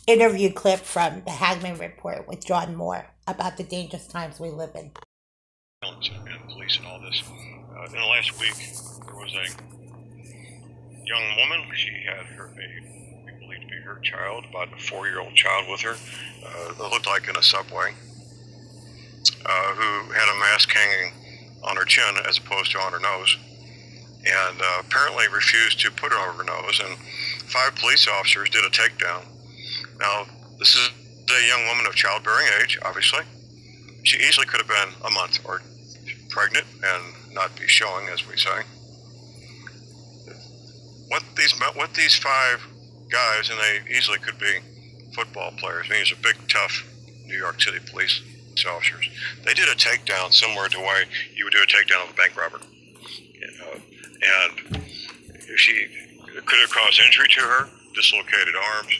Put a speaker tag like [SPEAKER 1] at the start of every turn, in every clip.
[SPEAKER 1] interview clip from the Hagmann report with John Moore about the dangerous times we live in.
[SPEAKER 2] And police and all this. In the last week, there was a young woman. She had we believe to be her child, about a 4-year-old child with her. It looked like in a subway, who had a mask hanging on her chin as opposed to on her nose, and apparently refused to put it over her nose. And 5 police officers did a takedown. Now, this is a young woman of childbearing age, obviously. She easily could have been a month or pregnant and not be showing, as we say. What these 5 guys, and they easily could be football players. I mean, these are big, tough New York City police officers. They did a takedown similar to the way you would do a takedown of a bank robber. And she could have caused injury to her, dislocated arms,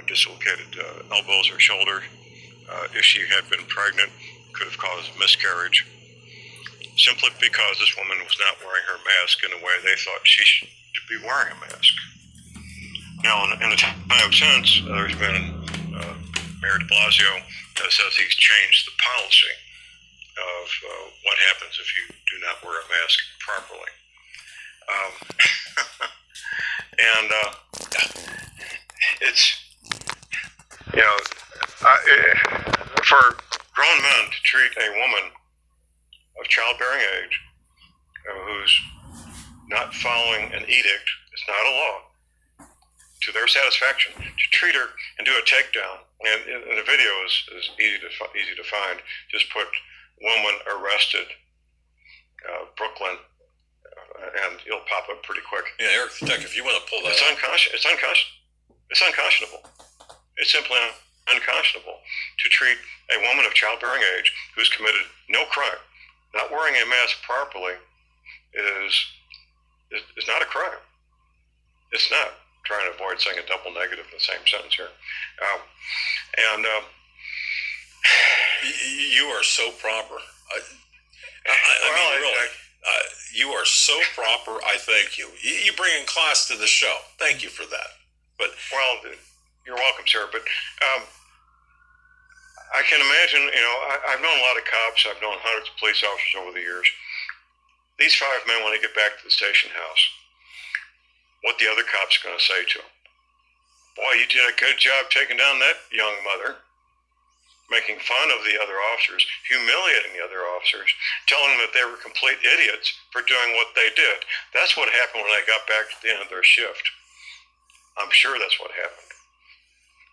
[SPEAKER 2] dislocated elbows or shoulder. If she had been pregnant, could have caused miscarriage, simply because this woman was not wearing her mask in the way they thought she should be wearing a mask. Now, in the time since, there's been Mayor de Blasio says he's changed the policy of what happens if you do not wear a mask properly. And it's, for grown men to treat a woman of childbearing age who's not following an edict, it's not a law, to their satisfaction, to treat her and do a takedown. And the video is easy to find. Just put woman arrested, Brooklyn, and it'll pop up pretty quick.
[SPEAKER 3] Yeah, Eric, if you want to pull that
[SPEAKER 2] It's unconscionable. It's simply unconscionable to treat a woman of childbearing age who's committed no crime. Not wearing a mask properly is not a crime. It's not. I'm trying to avoid saying a double negative in the same sentence here.
[SPEAKER 3] You are so proper. You are so proper. I thank you. You bring in class to the show. Thank you for that. But
[SPEAKER 2] you're welcome, sir. But I can imagine. I've known a lot of cops. I've known hundreds of police officers over the years. These 5 men, when they get back to the station house, what the other cops are going to say to them? Boy, you did a good job taking down that young mother. Making fun of the other officers, humiliating the other officers, telling them that they were complete idiots for doing what they did. That's what happened when they got back to the end of their shift. I'm sure that's what happened.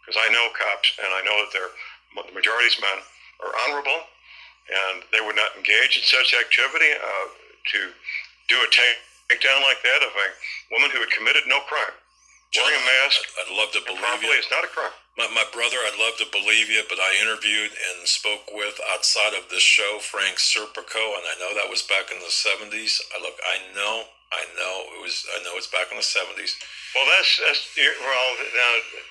[SPEAKER 2] Because I know cops, and I know that the majority of men are honorable, and they would not engage in such activity to do a takedown like that of a woman who had committed no crime.
[SPEAKER 3] John,
[SPEAKER 2] wearing a mask,
[SPEAKER 3] I'd love to believe you.
[SPEAKER 2] It's not a crime.
[SPEAKER 3] My brother, I'd love to believe you, but I interviewed and spoke with, outside of this show, Frank Serpico, and I know that was back in the 70s. I know it's back in the 70s.
[SPEAKER 2] Well, now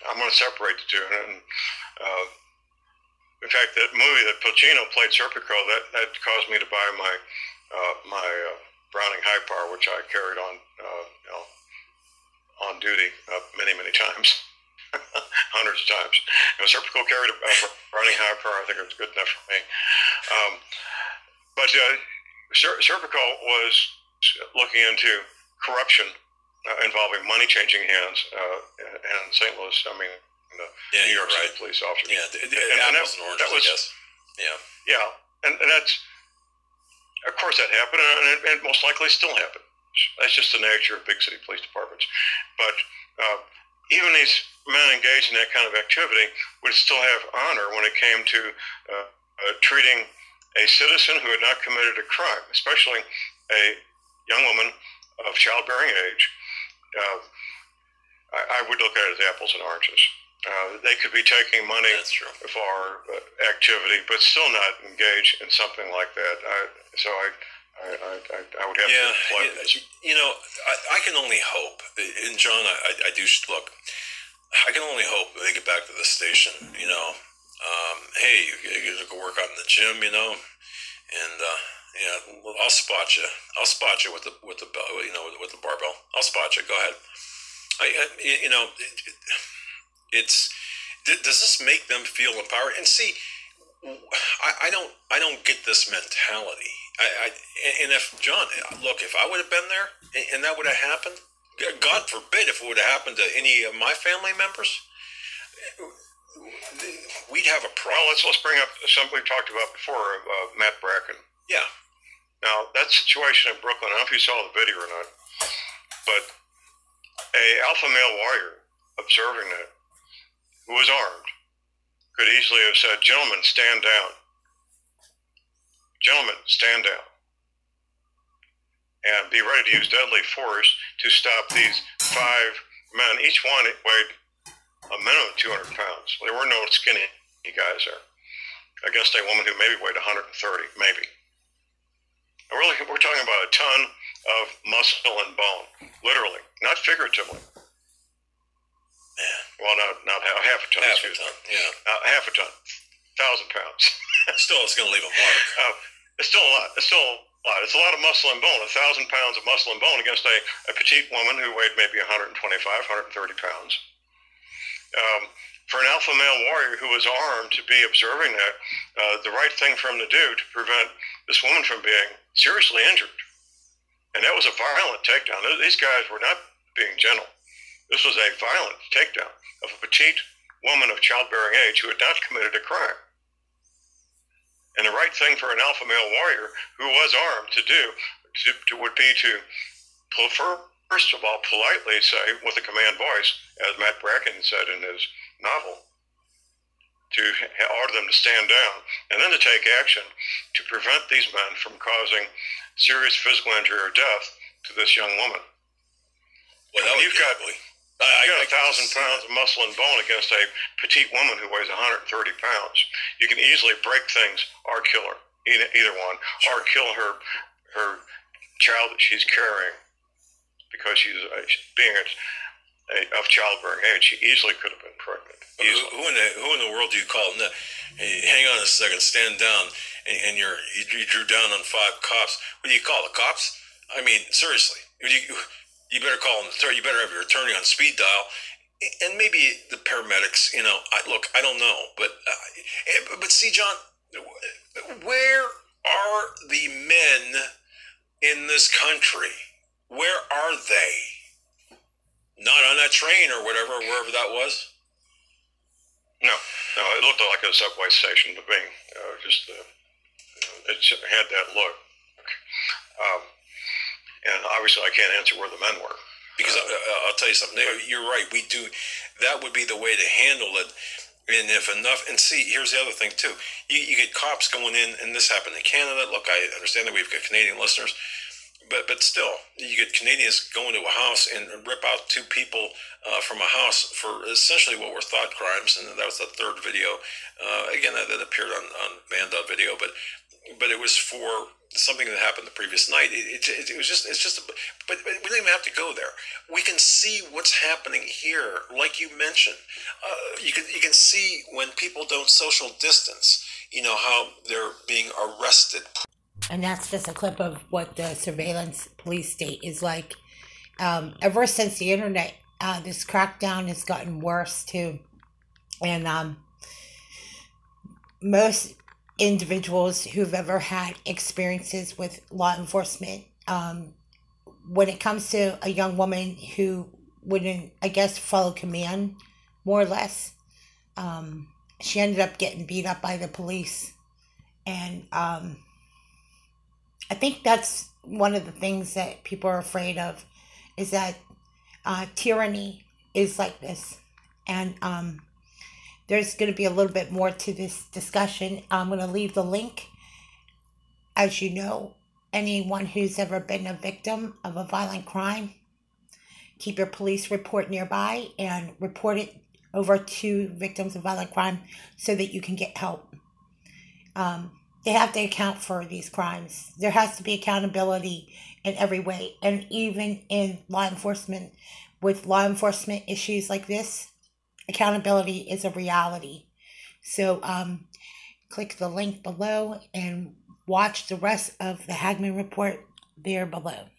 [SPEAKER 2] I'm going to separate the two. And, in fact, that movie that Pacino played Serpico, that caused me to buy my Browning High Power, which I carried on duty many, many times. Hundreds of times. Serpico carried a Browning High Power. I think it was good enough for me. But Serpico was looking into corruption involving money changing hands in St. Louis. New York City police officers.
[SPEAKER 3] Yeah, apples and oranges, I guess.
[SPEAKER 2] Yeah, and that's, of course, that happened, and it most likely still happened. That's just the nature of big city police departments. But even these men engaged in that kind of activity would still have honor when it came to treating a citizen who had not committed a crime, especially a young woman of childbearing age. I would look at it as apples and oranges. They could be taking money for activity, but still not engage in something like that. I would have to apply this.
[SPEAKER 3] I can only hope, and John, I do look. I can only hope they get back to the station. Hey, you go work out in the gym, and I'll spot you. I'll spot you with the with the barbell. I'll spot you. Go ahead. Does this make them feel empowered? And see, I don't get this mentality. And if John, look, if I would have been there and that would have happened, God forbid if it would have happened to any of my family members, we'd have a problem.
[SPEAKER 2] Well, let's bring up something we talked about before, Matt Bracken.
[SPEAKER 3] Yeah.
[SPEAKER 2] Now, that situation in Brooklyn, I don't know if you saw the video or not, but a alpha male warrior observing that, who was armed, could easily have said, "Gentlemen, stand down. Gentlemen, stand down." And be ready to use deadly force to stop these 5 men. Each one weighed a minimum of 200 pounds. There were no skinny guys there. Against a woman who maybe weighed 130, maybe. And really, we're talking about a ton of muscle and bone, literally, not figuratively. Well, not half a ton.
[SPEAKER 3] Half a ton, yeah.
[SPEAKER 2] Half a ton, 1,000 pounds.
[SPEAKER 3] Still, it's going to leave a mark.
[SPEAKER 2] It's still a lot. It's a lot of muscle and bone. 1,000 pounds of muscle and bone against a petite woman who weighed maybe 125, 130 pounds. For an alpha male warrior who was armed to be observing that, the right thing for him to do to prevent this woman from being seriously injured. And that was a violent takedown. These guys were not being gentle. This was a violent takedown of a petite woman of childbearing age who had not committed a crime. And the right thing for an alpha male warrior who was armed to do would be to, first of all, politely say, with a command voice, as Matt Bracken said in his novel, to order them to stand down, and then to take action to prevent these men from causing serious physical injury or death to this young woman.
[SPEAKER 3] Well,
[SPEAKER 2] you've got 1,000 pounds of muscle and bone against a petite woman who weighs 130 pounds. You can easily break things or kill her, either one, or kill her child that she's carrying because she's being of childbearing age. She easily could have been pregnant.
[SPEAKER 3] Who in the world do you call? No, hey, hang on a second, stand down, and you drew down on 5 cops. What do you call the cops? I mean, seriously, you better call them. You better have your attorney on speed dial, and maybe the paramedics. I don't know, but see, John, where are the men in this country? Where are they? Not on that train or whatever, wherever that was?
[SPEAKER 2] No, it looked like a subway station to me. It had that look. And obviously I can't answer where the men were.
[SPEAKER 3] Because I'll tell you something, you're right, we do, that would be the way to handle it. And if enough, and see, here's the other thing too. You get cops going in, and this happened in Canada. Look, I understand that we've got Canadian listeners, but still, you get Canadians going to a house and rip out 2 people from a house for essentially what were thought crimes, and that was the 3rd video. Again, that appeared on Band.video, video, but it was for something that happened the previous night. But we don't even have to go there. We can see what's happening here, like you mentioned. You can see when people don't social distance. How they're being arrested.
[SPEAKER 1] And that's just a clip of what the surveillance police state is like. Ever since the internet, this crackdown has gotten worse too. And most individuals who've ever had experiences with law enforcement, when it comes to a young woman who wouldn't, I guess, follow command, more or less, she ended up getting beat up by the police. And I think that's one of the things that people are afraid of, is that tyranny is like this. And there's going to be a little bit more to this discussion. I'm going to leave the link. As you know, anyone who's ever been a victim of a violent crime, keep your police report nearby and report it over to victims of violent crime so that you can get help. They have to account for these crimes. There has to be accountability in every way. And even in law enforcement, with law enforcement issues like this, accountability is a reality. So click the link below and watch the rest of the Hagmann report there below.